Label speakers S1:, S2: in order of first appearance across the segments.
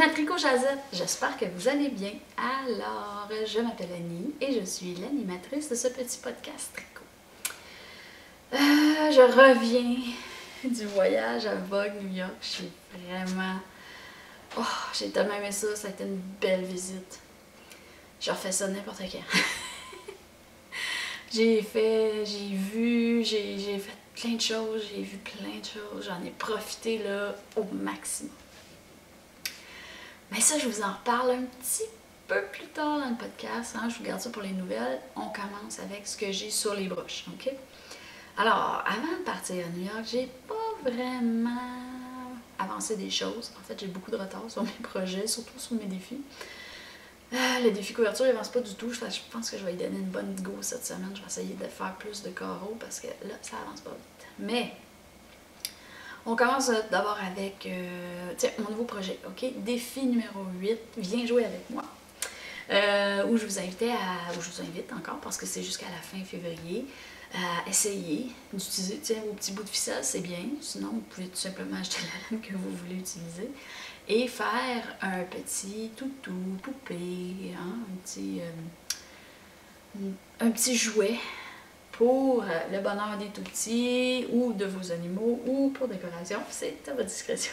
S1: Bienvenue à Tricot Jazette, j'espère que vous allez bien. Alors, je m'appelle Annie et je suis l'animatrice de ce petit podcast Tricot. Je reviens du voyage à Vogue New York, je suis vraiment... Oh, j'ai tellement aimé ça, ça a été une belle visite. Je refais ça n'importe quand. J'ai fait plein de choses, j'ai vu plein de choses, j'en ai profité là au maximum. Mais ça, je vous en reparle un petit peu plus tard dans le podcast, hein? Je vous garde ça pour les nouvelles. On commence avec ce que j'ai sur les broches, ok? Alors, avant de partir à New York, j'ai pas vraiment avancé des choses. En fait, j'ai beaucoup de retard sur mes projets, surtout sur mes défis. Le défi couverture, il avance pas du tout. Je pense que je vais lui donner une bonne go cette semaine. Je vais essayer de faire plus de carreaux parce que là, ça avance pas vite. Mais, on commence d'abord avec mon nouveau projet, ok? Défi numéro 8, viens jouer avec moi. Où je vous invite encore, parce que c'est jusqu'à la fin février, à essayer d'utiliser vos petits bouts de ficelle, c'est bien. Sinon, vous pouvez tout simplement acheter la laine que vous voulez utiliser et faire un petit toutou, poupée, hein, un petit jouet pour le bonheur des tout-petits ou de vos animaux ou pour décoration. C'est à votre discrétion.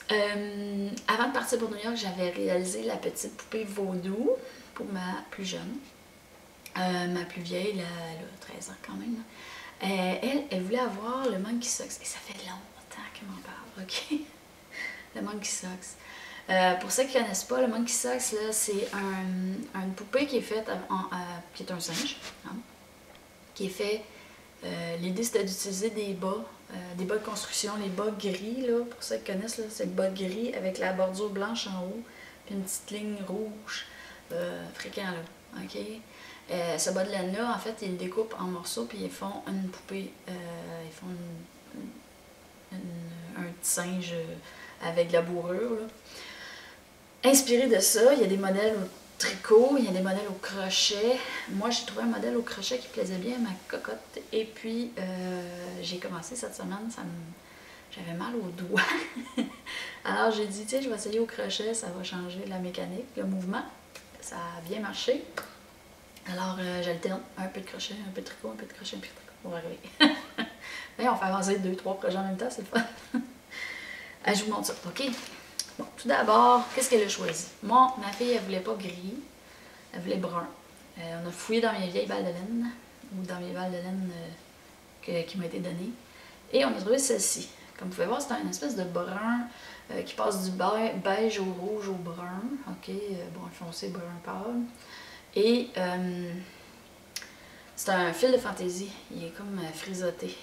S1: Avant de partir pour New York, j'avais réalisé la petite poupée vaudou pour ma plus jeune. Ma plus vieille, elle a 13 ans quand même. Elle voulait avoir le Monkey Socks. Et ça fait longtemps qu'elle m'en parle, ok? Le Monkey Socks. Pour ceux qui ne connaissent pas, le Monkey Socks, c'est une poupée qui est faite, qui est un singe, hein, qui est fait. L'idée c'était d'utiliser des bas de construction, les bas gris, là, pour ceux qui connaissent, c'est le bas gris avec la bordure blanche en haut, puis une petite ligne rouge fréquent là, ok? Ce bas de laine-là, en fait, ils le découpent en morceaux, puis ils font une poupée, ils font un petit singe avec de la bourrure, là. Inspiré de ça, il y a des modèles au tricot, il y a des modèles au crochet. Moi, j'ai trouvé un modèle au crochet qui plaisait bien à ma cocotte. Et puis, j'ai commencé cette semaine, j'avais mal aux doigts. Alors, j'ai dit, je vais essayer au crochet, ça va changer la mécanique, le mouvement. Ça a bien marché. Alors, j'alterne un peu de crochet, un peu de tricot, un peu de crochet, un peu de tricot. On va arriver. Mais on fait avancer 2-3 projets en même temps, c'est le fun. Je vous montre ça, ok? Bon, tout d'abord, qu'est-ce qu'elle a choisi? Moi, ma fille, elle voulait pas gris, elle voulait brun. On a fouillé dans mes vieilles balles de laine, ou dans mes balles de laine qui m'ont été données, et on a trouvé celle-ci. Comme vous pouvez voir, c'est un espèce de brun qui passe du beige au rouge au brun, ok, brun foncé, brun pâle. Et c'est un fil de fantaisie, il est comme frisotté.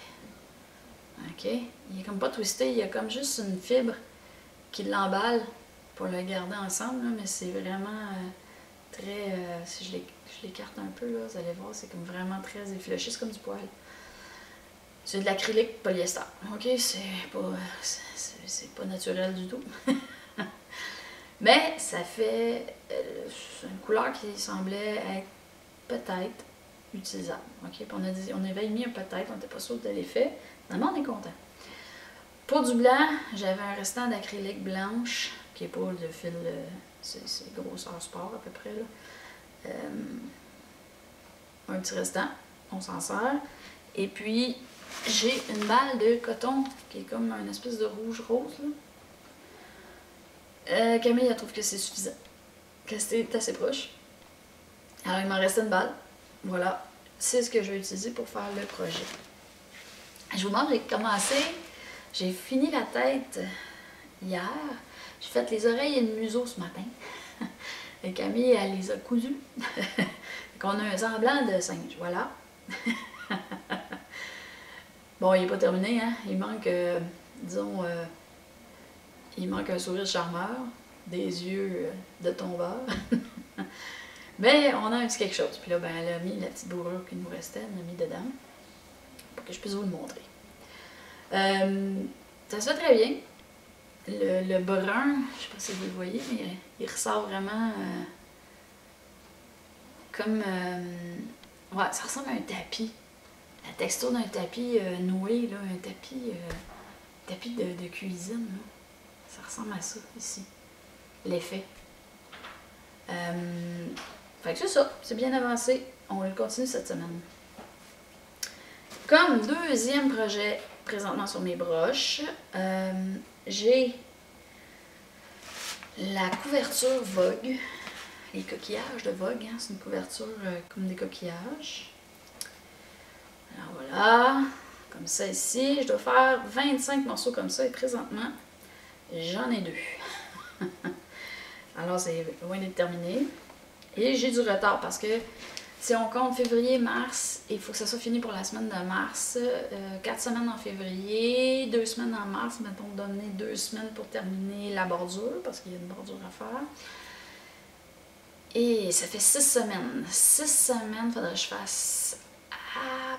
S1: Ok? Il est comme pas twisté, il y a comme juste une fibre qui l'emballe pour le garder ensemble, là, mais c'est vraiment très... si je l'écarte un peu, là, vous allez voir, c'est comme vraiment très effiloché, c'est comme du poil. C'est de l'acrylique polyester, ok? C'est pas naturel du tout. Mais ça fait une couleur qui semblait être peut-être utilisable, ok? Puis on avait mis un peut-être, on n'était pas sûr de l'effet, finalement on est content. Pour du blanc, j'avais un restant d'acrylique blanche, qui est pas le fil, c'est grosseur sport à peu près, là. Un petit restant, on s'en sert. Et puis, j'ai une balle de coton, qui est comme une espèce de rouge-rose, là. Camille, elle trouve que c'est suffisant, que c'est assez proche. Alors, il m'en restait une balle. Voilà, c'est ce que je vais utiliser pour faire le projet. Je vous montre, j'ai commencé... J'ai fini la tête hier. J'ai fait les oreilles et le museau ce matin. Et Camille, elle les a cousues. On a un semblant de singe, voilà. Bon, il n'est pas terminé, hein. Il manque, disons, il manque un sourire charmeur, des yeux de tombeur. Mais on a un petit quelque chose. Puis là, ben, elle a mis la petite bourrure qui nous restait, elle l'a mis dedans, pour que je puisse vous le montrer. Ça se fait très bien. Le brun, je sais pas si vous le voyez, mais il ressort vraiment comme... ouais, ça ressemble à un tapis. La texture d'un tapis noué, là, un tapis de cuisine. Là. Ça ressemble à ça, ici. L'effet. Fait que c'est ça, c'est bien avancé. On le continue cette semaine. Comme deuxième projet présentement sur mes broches, j'ai la couverture Vogue, les coquillages de Vogue, hein, c'est une couverture comme des coquillages. Alors voilà, comme ça ici, je dois faire 25 morceaux comme ça et présentement, j'en ai 2. Alors c'est loin d'être terminé. Et j'ai du retard parce que si on compte février-mars, il faut que ça soit fini pour la semaine de mars. 4 semaines en février, 2 semaines en mars, mettons donner 2 semaines pour terminer la bordure, parce qu'il y a une bordure à faire. Et ça fait 6 semaines. 6 semaines, il faudrait que je fasse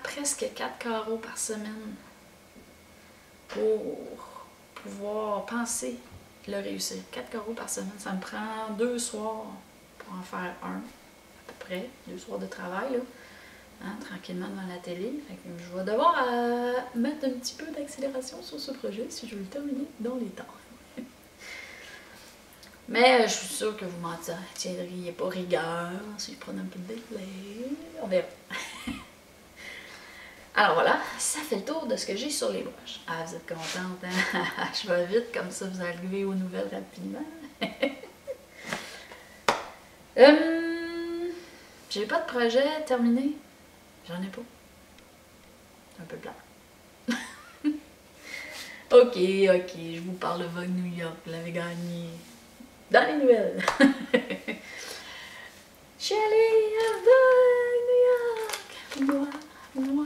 S1: presque 4 carreaux par semaine pour pouvoir penser le réussir. 4 carreaux par semaine, ça me prend 2 soirs pour en faire un, à peu près, 2 soirs de travail, là, hein, tranquillement devant la télé. Fait que je vais devoir mettre un petit peu d'accélération sur ce projet si je veux le terminer dans les temps. Mais je suis sûre que vous m'en tiendriez pas rigueur si je prenais un peu de délai. On verra. Alors voilà, ça fait le tour de ce que j'ai sur les broches. Ah, vous êtes contente, hein? Je vais vite, comme ça vous arrivez aux nouvelles rapidement. J'ai pas de projet terminé. J'en ai pas. C'est un peu plat. Ok, je vous parle de Vogue New York. Vous l'avez gagné dans les nouvelles. Je suis allée à Vogue New York. Moi.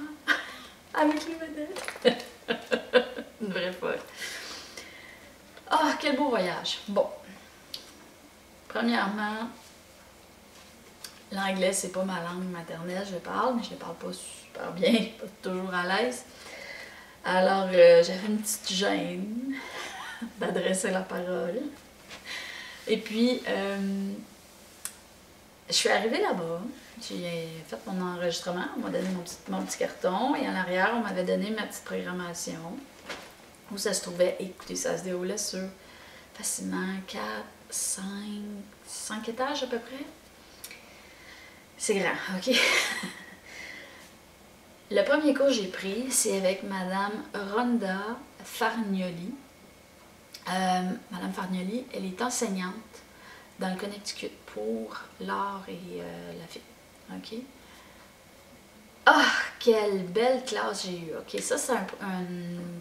S1: Avec les vedettes. Une vraie folle. Ah, quel beau voyage. Bon. Premièrement, l'anglais, c'est pas ma langue maternelle, je parle, mais je ne parle pas super bien, pas toujours à l'aise. Alors, j'avais une petite gêne d'adresser la parole. Et puis, je suis arrivée là-bas, j'ai fait mon enregistrement, on m'a donné mon petit carton, et en arrière, on m'avait donné ma petite programmation, où ça se trouvait, écoutez, ça se déroulait sur facilement 4, 5 étages à peu près. C'est grand, ok? Le premier cours que j'ai pris, c'est avec Madame Rhonda Fargnoli. Madame Fargnoli, elle est enseignante dans le Connecticut pour l'art et la film. Ok? Ah, quelle belle classe j'ai eue. Ok, ça c'est un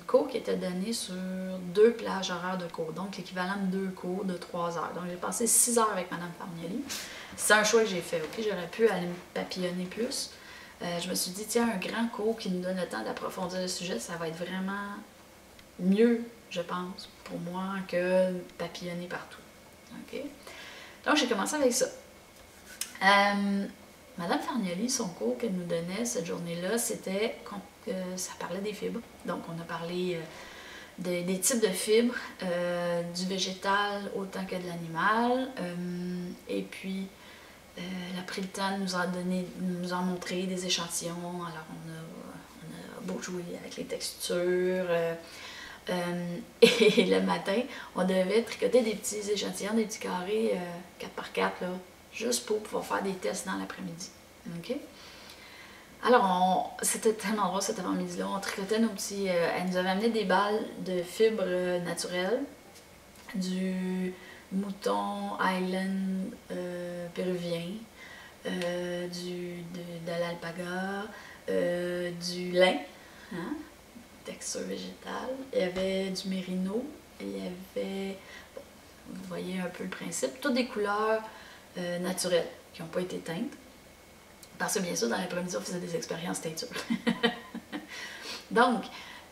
S1: cours qui était donné sur 2 plages horaires de cours, donc l'équivalent de 2 cours de 3 heures. Donc j'ai passé 6 heures avec Madame Fargnoli. C'est un choix que j'ai fait, ok? J'aurais pu aller me papillonner plus. Je me suis dit, tiens, un grand cours qui nous donne le temps d'approfondir le sujet, ça va être vraiment mieux, je pense, pour moi, que papillonner partout. Ok? Donc j'ai commencé avec ça. Madame Fargnoli, son cours qu'elle nous donnait cette journée-là, c'était ça parlait des fibres. Donc on a parlé des types de fibres, du végétal autant que de l'animal. Et puis elle a pris le temps de nous en montrer des échantillons. Alors on a beau jouer avec les textures. Et le matin, on devait tricoter des petits échantillons, des petits carrés 4x4, là, juste pour pouvoir faire des tests dans l'après-midi. OK? Alors, c'était tellement drôle cet avant-midi-là. On tricotait nos petits... elle nous avait amené des balles de fibres naturelles, du mouton Highland péruvien, de l'alpaga, du lin, hein? Texture végétale. Il y avait du mérino, il y avait... Bon, vous voyez un peu le principe. Toutes des couleurs naturelles qui n'ont pas été teintes. Parce que bien sûr, dans l'après-midi, on faisait des expériences teinture. Donc,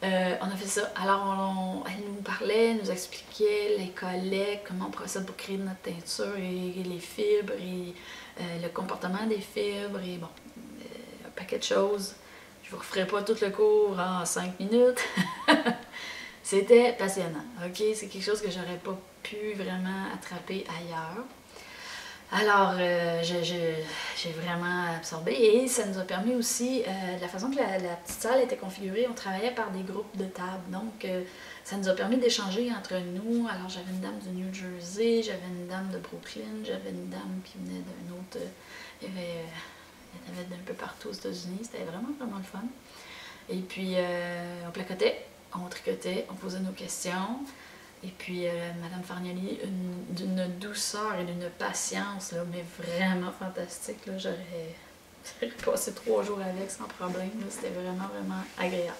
S1: on a fait ça. Alors, elle nous parlait, nous expliquait les collectes, comment on procède pour créer notre teinture, et les fibres, et le comportement des fibres, et bon, un paquet de choses. Je vous referai pas tout le cours en 5 minutes. C'était passionnant, ok? C'est quelque chose que j'aurais pas pu vraiment attraper ailleurs. Alors, j'ai vraiment absorbé et ça nous a permis aussi, de la façon que la petite salle était configurée, on travaillait par des groupes de table. Donc, ça nous a permis d'échanger entre nous. Alors, j'avais une dame du New Jersey, j'avais une dame de Brooklyn, j'avais une dame qui venait d'un autre... il y avait d'un peu partout aux États-Unis. C'était vraiment, vraiment le fun. Et puis, on placotait, on tricotait, on posait nos questions. Et puis, Madame Fargnoli, d'une douceur et d'une patience, là, mais vraiment fantastique. J'aurais passé 3 jours avec sans problème. C'était vraiment, vraiment agréable.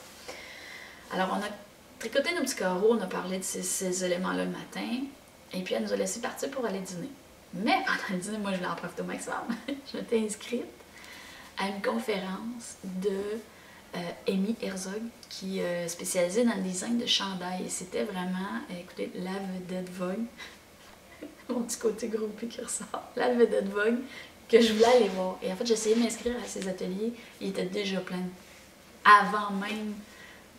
S1: Alors, on a tricoté nos petits carreaux, on a parlé de ces éléments-là le matin. Et puis, elle nous a laissé partir pour aller dîner. Mais pendant le dîner, moi, je voulais en profiter au maximum. Je m'étais inscrite à une conférence de Amy Herzog, qui est spécialisée dans le design de chandail. Et c'était vraiment, écoutez, la vedette Vogue, mon petit côté groupie qui ressort, la vedette Vogue, que je voulais aller voir. Et en fait, j'ai essayé de m'inscrire à ces ateliers, ils étaient déjà pleins. Avant même,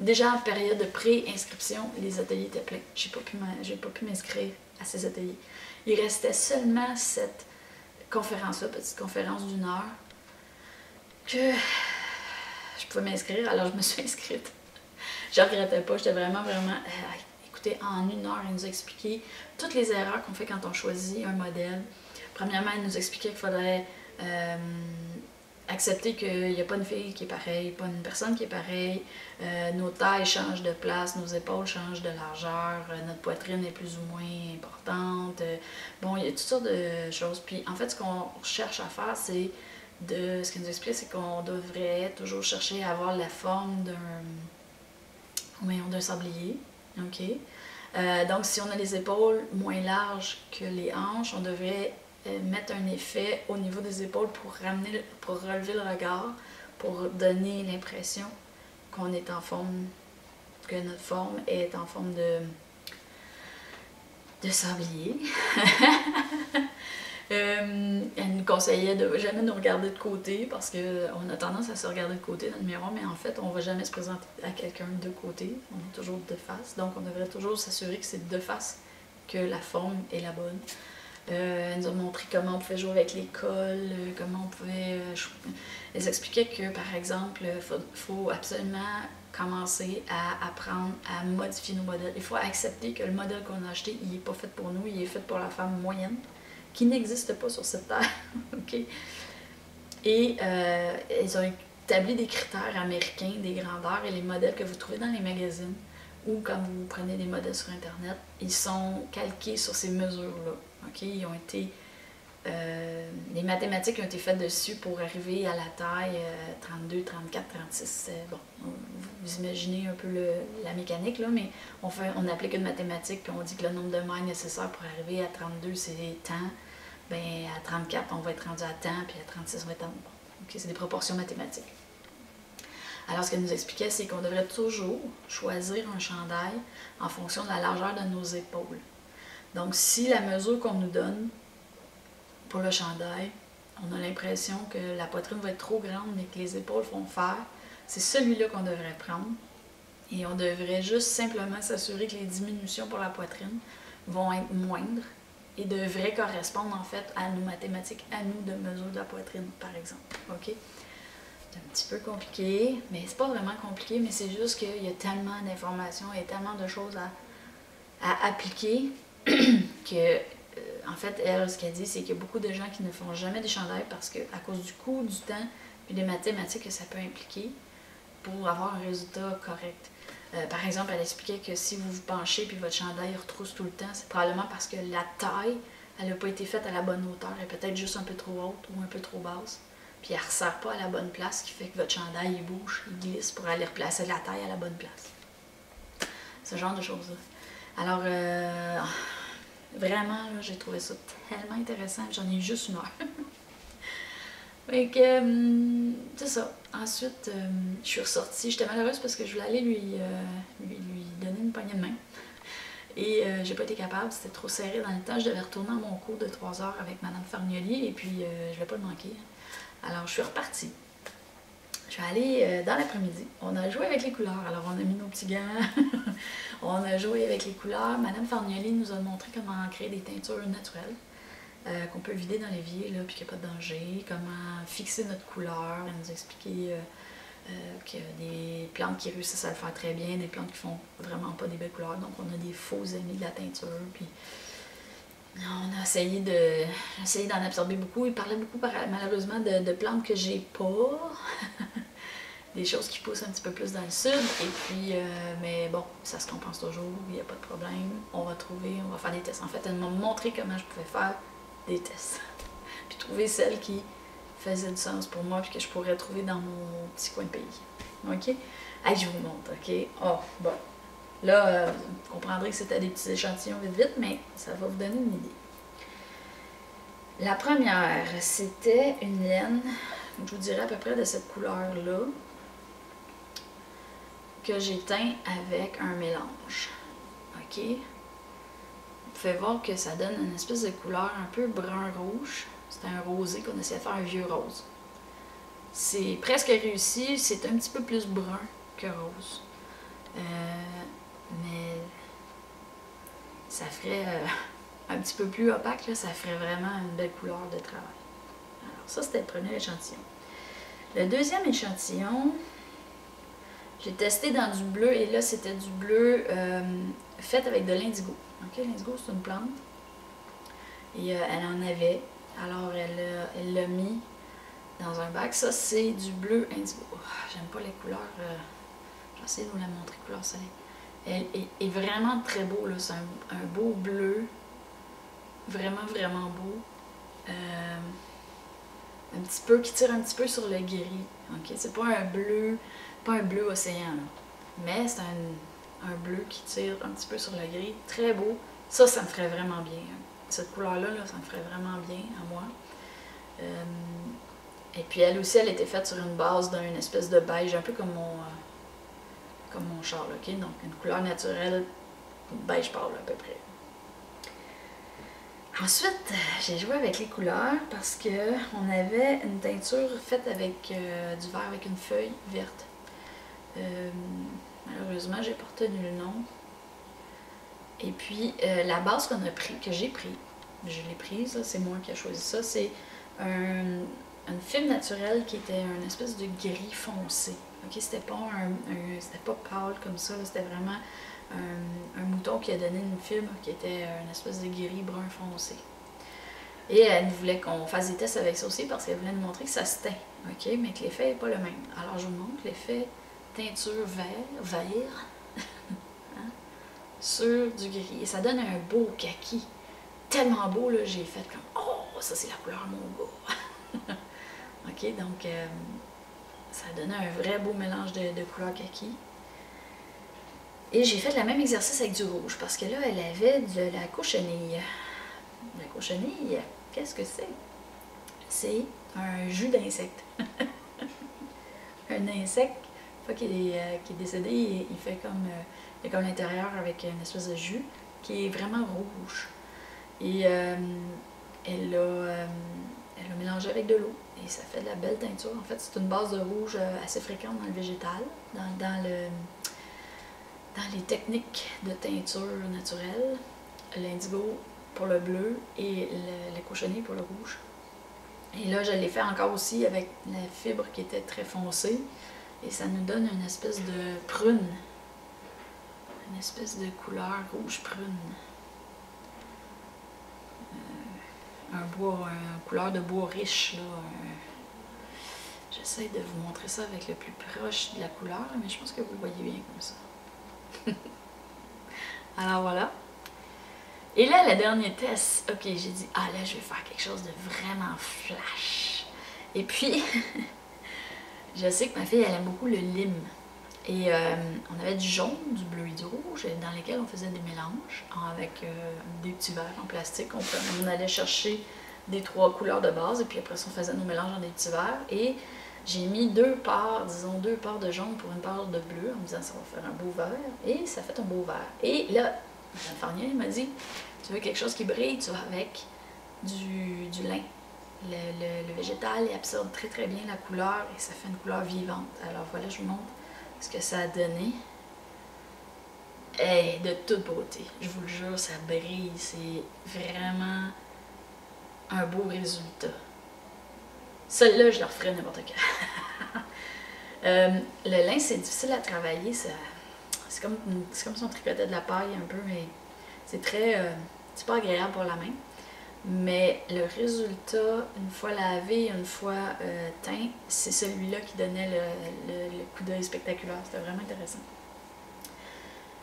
S1: déjà en période de pré-inscription, les ateliers étaient pleins. J'ai pas pu m'inscrire à ces ateliers. Il restait seulement cette conférence-là, petite conférence d'1 heure, que je pouvais m'inscrire, alors je me suis inscrite. Je ne regrettais pas, j'étais vraiment, vraiment... écoutez, en 1 heure, elle nous a expliqué toutes les erreurs qu'on fait quand on choisit un modèle. Premièrement, elle nous expliquait qu'il faudrait accepter qu'il n'y a pas une fille qui est pareille, pas une personne qui est pareille. Nos tailles changent de place, nos épaules changent de largeur, notre poitrine est plus ou moins importante. Bon, il y a toutes sortes de choses. Puis en fait, ce qu'on cherche à faire, c'est ce qu'elle nous explique, c'est qu'on devrait toujours chercher à avoir la forme d'un sablier. Okay? Donc, si on a les épaules moins larges que les hanches, on devrait mettre un effet au niveau des épaules pour relever le regard, pour donner l'impression qu'on est en forme, que notre forme est en forme de sablier. Elle nous conseillait de jamais nous regarder de côté parce qu'on a tendance à se regarder de côté dans le miroir, mais en fait, on ne va jamais se présenter à quelqu'un de côté. On est toujours de face, donc on devrait toujours s'assurer que c'est de face que la forme est la bonne. Elle nous a montré comment on pouvait jouer avec les cols, comment on pouvait... Elle expliquait que, par exemple, il faut absolument commencer à apprendre à modifier nos modèles. Il faut accepter que le modèle qu'on a acheté, il n'est pas fait pour nous, il est fait pour la femme moyenne, qui n'existe pas sur cette terre. Okay? Et ils ont établi des critères américains, des grandeurs, et les modèles que vous trouvez dans les magazines ou quand vous prenez des modèles sur Internet, ils sont calqués sur ces mesures-là. Okay? Ils ont été... les mathématiques ont été faites dessus pour arriver à la taille 32, 34, 36. Bon, vous imaginez un peu la mécanique, là, mais on applique une mathématique puis on dit que le nombre de mailles nécessaire pour arriver à 32, c'est temps. Ben, à 34, on va être rendu à temps, puis à 36, on va être à... Bon, okay, c'est des proportions mathématiques. Alors, ce qu'elle nous expliquait, c'est qu'on devrait toujours choisir un chandail en fonction de la largeur de nos épaules. Donc, si la mesure qu'on nous donne pour le chandail, on a l'impression que la poitrine va être trop grande, mais que les épaules vont faire, c'est celui-là qu'on devrait prendre. Et on devrait juste simplement s'assurer que les diminutions pour la poitrine vont être moindres et devraient correspondre en fait à nos mathématiques, à nous de mesure de la poitrine, par exemple. Okay? C'est un petit peu compliqué, mais c'est pas vraiment compliqué, mais c'est juste qu'il y a tellement d'informations et tellement de choses à appliquer que, en fait, elle, ce qu'elle dit, c'est qu'il y a beaucoup de gens qui ne font jamais des chandails parce qu'à cause du coût, du temps et des mathématiques que ça peut impliquer pour avoir un résultat correct. Par exemple, elle expliquait que si vous vous penchez et votre chandail retrousse tout le temps, c'est probablement parce que la taille, elle n'a pas été faite à la bonne hauteur. Elle est peut-être juste un peu trop haute ou un peu trop basse. Puis elle ne resserre pas à la bonne place, ce qui fait que votre chandail il bouge, il glisse pour aller replacer la taille à la bonne place. Ce genre de choses-là. Alors, vraiment, j'ai trouvé ça tellement intéressant. J'en ai eu juste 1 heure. Fait que, c'est ça. Ensuite, je suis ressortie. J'étais malheureuse parce que je voulais aller lui donner une poignée de main. Et j'ai pas été capable, c'était trop serré dans le temps. Je devais retourner à mon cours de 3 heures avec Madame Fargnoli et puis je vais pas le manquer. Alors, je suis repartie. Je suis allée dans l'après-midi. On a joué avec les couleurs. Alors, on a mis nos petits gants. On a joué avec les couleurs. Madame Fargnoli nous a montré comment créer des teintures naturelles. qu'on peut vider dans l'évier, là, puis qu'il n'y a pas de danger, comment fixer notre couleur, elle nous a expliqué qu'il y a des plantes qui réussissent à le faire très bien, des plantes qui font vraiment pas des belles couleurs, donc on a des faux amis de la teinture, puis on a essayé d'en absorber beaucoup. Il parlait beaucoup malheureusement de plantes que j'ai pas, des choses qui poussent un petit peu plus dans le sud, et puis, mais bon, ça se compense toujours, il n'y a pas de problème, on va faire des tests. En fait, elle m'a montré comment je pouvais faire des tests, puis trouver celles qui faisait du sens pour moi puis que je pourrais trouver dans mon petit coin de pays. OK? Allez, je vous montre, OK? Oh, bon. Là, vous comprendrez que c'était des petits échantillons vite, mais ça va vous donner une idée. La première, c'était une laine, je vous dirais à peu près de cette couleur-là, que j'ai teint avec un mélange. OK? Vous pouvez voir que ça donne une espèce de couleur un peu brun-rouge. C'est un rosé qu'on essayait de faire un vieux rose. C'est presque réussi, c'est un petit peu plus brun que rose. Mais ça ferait un petit peu plus opaque, là, ça ferait vraiment une belle couleur de travail. Alors ça, c'était le premier échantillon. Le deuxième échantillon, j'ai testé dans du bleu, et là, c'était du bleu fait avec de l'indigo. Okay, l'indigo, c'est une plante. Et elle en avait. Alors, elle l'a mis dans un bac. Ça, c'est du bleu indigo. Oh, j'aime pas les couleurs. J'essaie de vous la montrer, couleur soleil. Elle est vraiment très beau. C'est un beau bleu. Vraiment, vraiment beau. Un petit peu, qui tire un petit peu sur le gris. Okay? C'est pas un bleu océan. Là. Mais c'est un bleu qui tire un petit peu sur le gris. Très beau. Ça me ferait vraiment bien. Cette couleur-là, ça me ferait vraiment bien à moi. Et puis elle aussi, elle était faite sur une base d'une espèce de beige, un peu comme mon châle, ok? Donc une couleur naturelle, beige pâle à peu près. Ensuite, j'ai joué avec les couleurs parce qu'on avait une teinture faite avec du vert avec une feuille verte. Malheureusement, j'ai pas retenu le nom. Et puis, la base que j'ai pris, je l'ai prise, c'est moi qui ai choisi ça, c'est une fibre naturelle qui était une espèce de gris foncé. Okay? C'était pas pâle comme ça, c'était vraiment un mouton qui a donné une fibre qui était une espèce de gris brun foncé. Et elle voulait qu'on fasse des tests avec ça aussi parce qu'elle voulait nous montrer que ça se teint, okay? Mais que l'effet n'est pas le même. Alors, je vous montre l'effet teinture vert. Hein? Sur du gris. Et ça donne un beau kaki. Tellement beau, là, j'ai fait comme « Oh, ça c'est la couleur mon gars! » OK, donc ça donnait un vrai beau mélange de couleurs kaki. Et j'ai fait le même exercice avec du rouge, parce que là, elle avait de la cochenille. La cochenille, qu'est-ce que c'est? C'est un jus d'insecte. Un insecte, une fois qu'il est décédé, il fait comme l'intérieur avec une espèce de jus qui est vraiment rouge. Et elle l'a mélangé avec de l'eau et ça fait de la belle teinture. En fait, c'est une base de rouge assez fréquente dans le végétal, dans les techniques de teinture naturelle. L'indigo pour le bleu et le cochonnier pour le rouge. Et là, je l'ai fait encore aussi avec la fibre qui était très foncée et ça nous donne une espèce de prune. Une espèce de couleur rouge prune. Une couleur de bois riche. J'essaie de vous montrer ça avec le plus proche de la couleur, mais je pense que vous le voyez bien comme ça. Alors voilà. Et là, le dernier test, ok, j'ai dit, ah là, je vais faire quelque chose de vraiment flash. Et puis, je sais que ma fille, elle aime beaucoup le lime. Et on avait du jaune, du bleu et du rouge, dans lesquels on faisait des mélanges avec des petits verres en plastique. On allait chercher des 3 couleurs de base, et puis après ça, on faisait nos mélanges dans des petits verres. Et j'ai mis 2 parts de jaune pour une part de bleu, en me disant ça va faire un beau vert. Et ça fait un beau vert. Et là, Mme Farnier m'a dit, tu veux quelque chose qui brille, tu vas avec du lin. Le végétal il absorbe très très bien la couleur et ça fait une couleur vivante. Alors voilà, je vous montre ce que ça a donné. Et de toute beauté, je vous le jure, ça brille, c'est vraiment un beau résultat. Celle-là, je la referais n'importe quand. Le lin, c'est difficile à travailler. C'est comme si on tricotait de la paille un peu, mais c'est c'est pas agréable pour la main. Mais le résultat, une fois lavé, une fois teint, c'est celui-là qui donnait le coup d'œil spectaculaire. C'était vraiment intéressant.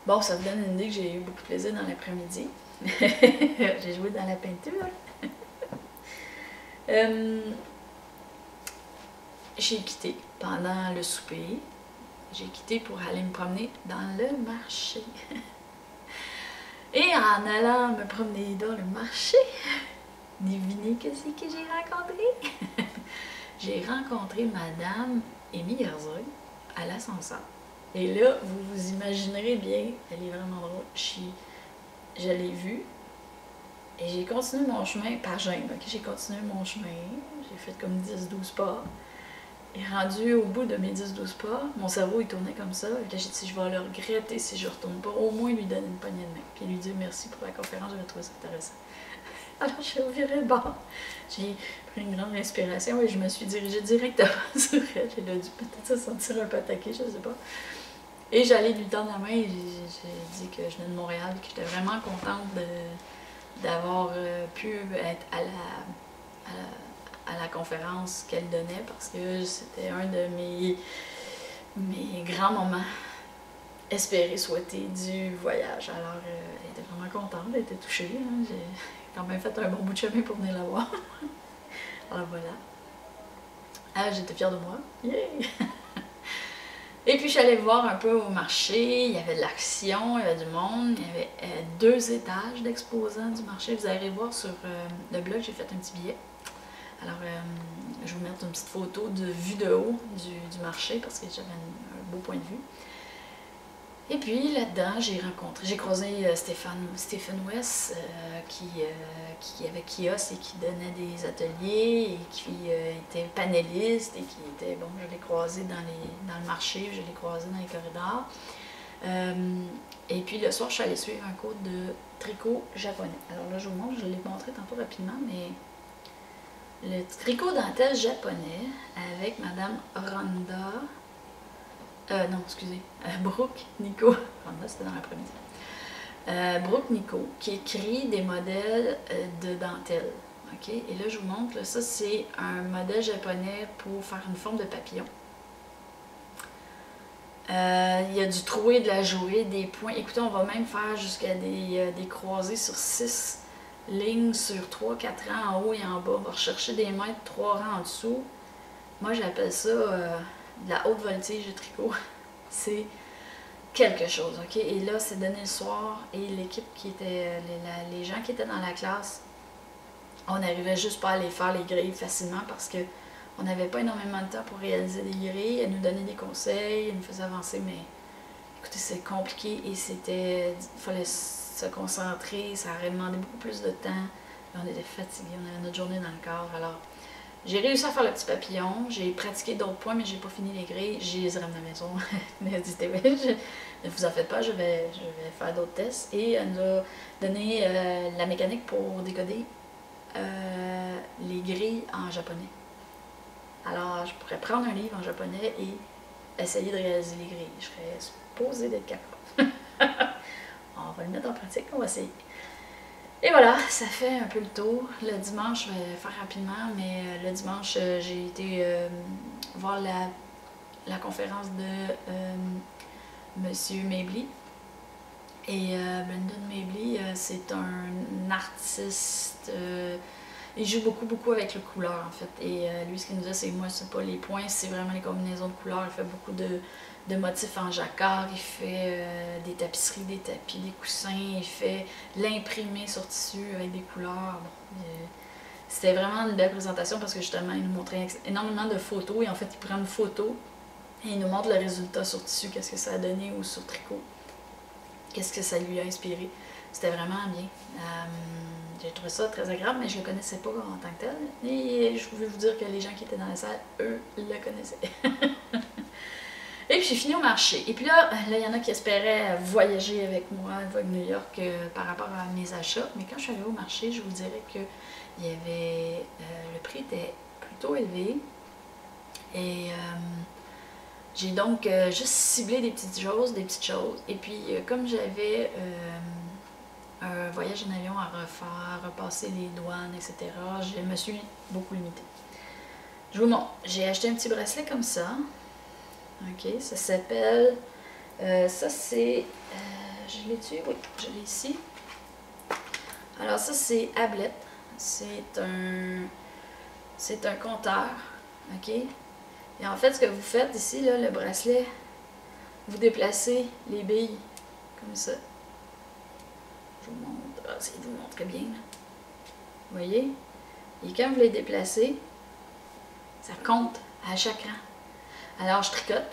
S1: Bon, ça vous donne une idée que j'ai eu beaucoup de plaisir dans l'après-midi. J'ai joué dans la peinture. J'ai quitté pendant le souper. J'ai quitté pour aller me promener dans le marché. Et en allant me promener dans le marché, devinez qu'est-ce que j'ai rencontré? J'ai rencontré Madame Amy Garzoy à l'ascenseur. Et là, vous vous imaginerez bien, elle est vraiment drôle. Je l'ai vue et j'ai continué mon chemin par gêne. Okay? J'ai continué mon chemin, j'ai fait comme 10-12 pas. Et rendu au bout de mes 10-12 pas, mon cerveau il tournait comme ça. Et là, j'ai dit, je vais le regretter si je retourne pas. Au moins lui donner une poignée de main. Puis lui dire merci pour la conférence, j'avais trouvé ça intéressant. Alors j'ai ouvert le bord. J'ai pris une grande inspiration et je me suis dirigée directement sur elle. Elle a dû peut-être se sentir un peu attaquée, je sais pas. Et j'allais lui tendre la main et j'ai dit que je venais de Montréal et que j'étais vraiment contente d'avoir pu être à la conférence qu'elle donnait parce que c'était un de mes grands moments espérés, souhaités du voyage. Alors elle était vraiment contente, elle était touchée. Hein. J'ai quand même fait un bon bout de chemin pour venir la voir. Alors voilà. Ah, j'étais fière de moi. Yeah! Et puis je suis allée voir un peu au marché, il y avait de l'action, il y avait du monde, il y avait 2 étages d'exposants du marché. Vous allez voir sur le blog, j'ai fait un petit billet. Alors je vais vous mettre une petite photo de vue de haut du marché parce que j'avais un beau point de vue. Et puis là-dedans, j'ai croisé Stephen West avec Kios et qui donnait des ateliers et qui était panéliste et qui était, bon, je l'ai croisé dans le marché, je l'ai croisé dans les corridors. Et puis le soir, je suis allée suivre un cours de tricot japonais. Alors là, je vous montre, je l'ai montré tantôt rapidement, mais le tricot dentelle japonais avec Madame Randa. Non, excusez, Brooke Nico, c'était dans l'après-midi. Brooke Nico, qui écrit des modèles de dentelle. Okay? Et là, je vous montre, là, ça c'est un modèle japonais pour faire une forme de papillon. Il y a du troué, de la jouée, des points. Écoutez, on va même faire jusqu'à des croisés sur 6 lignes sur 3-4 rangs en haut et en bas. On va rechercher des mètres 3 rangs en dessous. Moi, j'appelle ça de la haute voltige de tricot. C'est quelque chose, ok? Et là, c'est donné le soir et l'équipe qui était, les gens qui étaient dans la classe, on n'arrivait juste pas à les faire les grilles facilement parce que on n'avait pas énormément de temps pour réaliser des grilles. Elle nous donnait des conseils, elle nous faisait avancer, mais écoutez, c'est compliqué et il fallait se concentrer, ça aurait demandé beaucoup plus de temps. On était fatigués, on avait notre journée dans le corps, alors j'ai réussi à faire le petit papillon, j'ai pratiqué d'autres points, mais j'ai pas fini les grilles, j'ai les ramenées à la maison. Elle a dit, ne vous en faites pas, je vais faire d'autres tests. Et elle nous a donné la mécanique pour décoder les grilles en japonais. Alors, je pourrais prendre un livre en japonais et essayer de réaliser les grilles. Je serais supposée d'être capable. On va le mettre en pratique, on va essayer. Et voilà, ça fait un peu le tour. Le dimanche, je vais faire rapidement, mais le dimanche, j'ai été voir la conférence de Monsieur Mabley. Et Brendan Mabley, c'est un artiste, il joue beaucoup avec les couleurs en fait. Et lui, ce qu'il nous dit, c'est moi, c'est pas les points, c'est vraiment les combinaisons de couleurs. Il fait beaucoup de motifs en jacquard, il fait des tapisseries, des tapis, des coussins, il fait l'imprimé sur tissu avec des couleurs. Bon, c'était vraiment une belle présentation parce que justement, il nous montrait énormément de photos et en fait, il prend une photo et il nous montre le résultat sur tissu, qu'est-ce que ça a donné ou sur tricot, qu'est-ce que ça lui a inspiré. C'était vraiment bien. J'ai trouvé ça très agréable, mais je ne le connaissais pas en tant que tel. Et je pouvais vous dire que les gens qui étaient dans la salle, eux, le connaissaient. Et puis j'ai fini au marché. Et puis là, il y en a qui espéraient voyager avec moi à Vogue New York par rapport à mes achats. Mais quand je suis allée au marché, je vous dirais qu'il il y avait, le prix était plutôt élevé. Et j'ai donc juste ciblé des petites choses, Et puis, comme j'avais un voyage en avion à refaire, repasser les douanes, etc., je me suis beaucoup limitée. Je vous montre. J'ai acheté un petit bracelet comme ça. Ok, ça s'appelle... ça c'est... je l'ai tué? Oui, je l'ai ici. Alors ça c'est Ablette. C'est un compteur. Ok? Et en fait, ce que vous faites ici, là, le bracelet, vous déplacez les billes comme ça. Je vous montre. Ah, ça vous montre bien. Là. Vous voyez? Et quand vous les déplacez, ça compte à chaque rang. Alors, je tricote,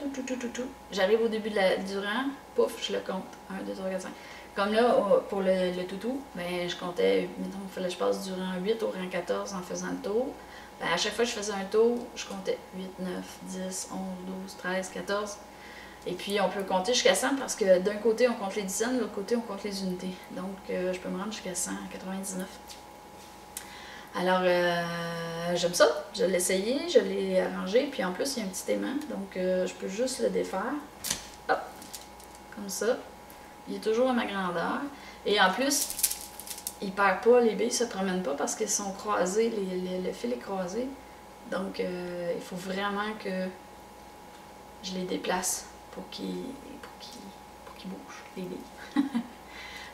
S1: tout. J'arrive au début du rang, pouf, je le compte. 1, 2, 3, 4, 5. Comme là, pour le toutou, ben, je comptais, mettons, il fallait que je passe du rang 8 au rang 14 en faisant le tour. Ben, à chaque fois que je faisais un tour, je comptais 8, 9, 10, 11, 12, 13, 14. Et puis, on peut compter jusqu'à 100 parce que d'un côté, on compte les dizaines, de l'autre côté, on compte les unités. Donc, je peux me rendre jusqu'à 199. Alors, j'aime ça. Je l'ai essayé, je l'ai arrangé. Puis en plus, il y a un petit aimant. Donc, je peux juste le défaire. Hop! Comme ça. Il est toujours à ma grandeur. Et en plus, il ne perd pas, les billes ne se promènent pas parce qu'elles sont croisées, le fil est croisé. Donc, il faut vraiment que je les déplace pour qu'ils bougent, les billes.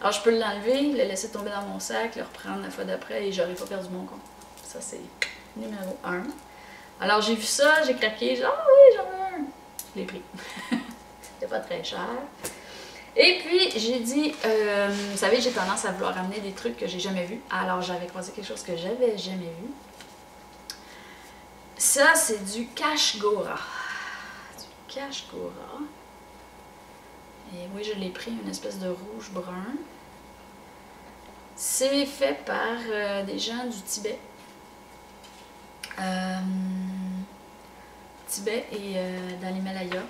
S1: Alors, je peux l'enlever, le laisser tomber dans mon sac, le reprendre la fois d'après et j'aurais pas perdu mon compte. Ça, c'est numéro 1. Alors, j'ai vu ça, j'ai craqué, j'ai dit « Ah oui, j'en veux un! » Je l'ai pris. C'était pas très cher. Et puis, j'ai dit, vous savez, j'ai tendance à vouloir ramener des trucs que j'ai jamais vus. Alors, j'avais croisé quelque chose que j'avais jamais vu. Ça, c'est du Cashgora. Du Cashgora. Et oui, je l'ai pris, une espèce de rouge-brun. C'est fait par des gens du Tibet. Tibet et dans l'Himalaya.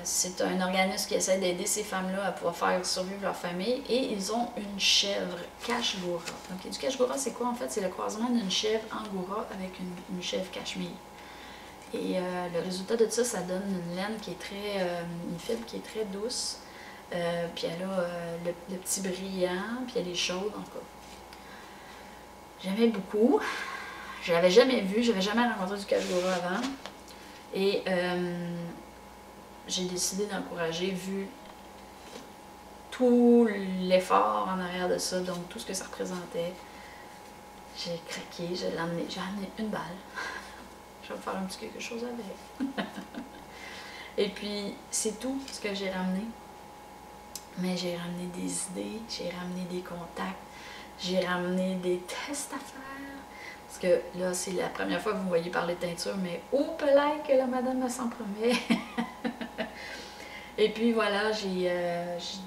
S1: C'est un organisme qui essaie d'aider ces femmes-là à pouvoir faire survivre leur famille. Et ils ont une chèvre Cashgora. Donc, du Cashgora, c'est quoi en fait? C'est le croisement d'une chèvre Angora avec une chèvre Cachemire. Et le résultat de ça, ça donne une laine qui est très, une fibre qui est très douce. Puis elle a le petit brillant, puis elle est chaude en tout cas. J'aimais beaucoup. Je l'avais jamais vu, j'avais jamais rencontré du Cashgora avant. Et j'ai décidé d'encourager, vu tout l'effort en arrière de ça, donc tout ce que ça représentait. J'ai craqué, j'ai amené une balle. Je vais faire un petit quelque chose avec. Et puis, c'est tout ce que j'ai ramené. Mais j'ai ramené des idées, j'ai ramené des contacts, j'ai ramené des tests à faire. Parce que là, c'est la première fois que vous me voyez parler de teinture, mais oh, peut-être que la madame me s'en promet. Et puis voilà, j'ai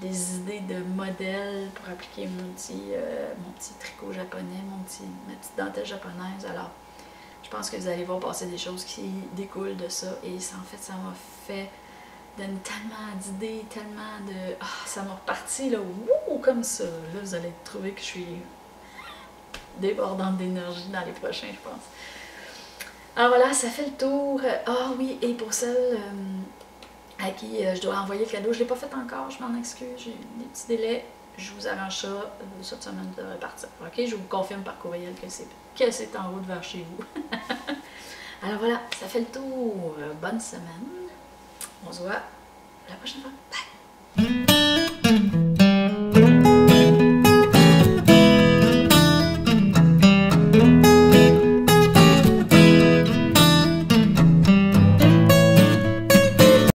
S1: des idées de modèles pour appliquer mon petit tricot japonais, ma petite dentelle japonaise. Alors, je pense que vous allez voir passer des choses qui découlent de ça. Et ça, en fait, ça m'a fait donner tellement d'idées, tellement de... Ah, ça m'a reparti, là, wouh, comme ça. Là, vous allez trouver que je suis débordante d'énergie dans les prochains, je pense. Alors voilà, ça fait le tour. Ah oui, et pour celle à qui je dois envoyer le cadeau, je ne l'ai pas fait encore, je m'en excuse, j'ai des petits délais. Je vous arrange ça, cette semaine de repartir. Ok, je vous confirme par courriel que c'est en route vers chez vous. Alors voilà, ça fait le tour. Bonne semaine. On se voit la prochaine fois. Bye!